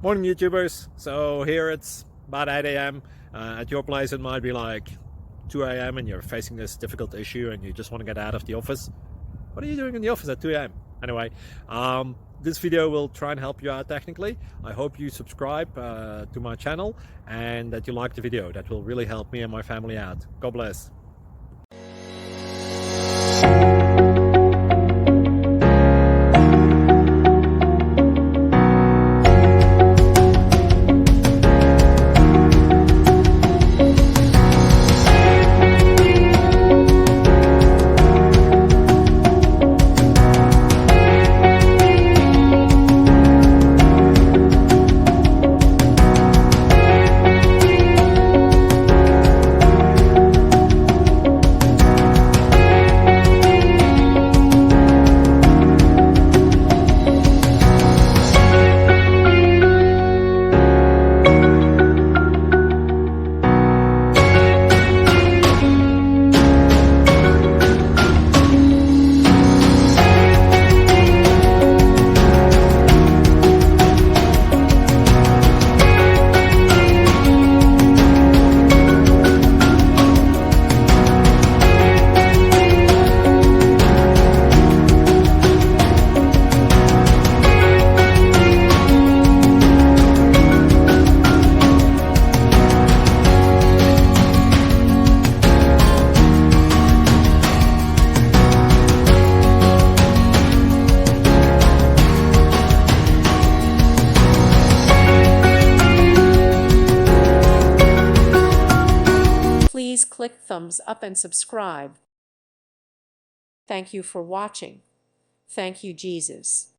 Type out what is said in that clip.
Morning YouTubers. So here it's about 8 a.m. At your place it might be like 2 a.m. and you're facing this difficult issue and you just want to get out of the office. What are you doing in the office at 2 a.m.? Anyway, this video will try and help you out technically. I hope you subscribe to my channel and that you like the video. That will really help me and my family out. God bless. Please click thumbs up and subscribe. Thank you for watching. Thank you, Jesus.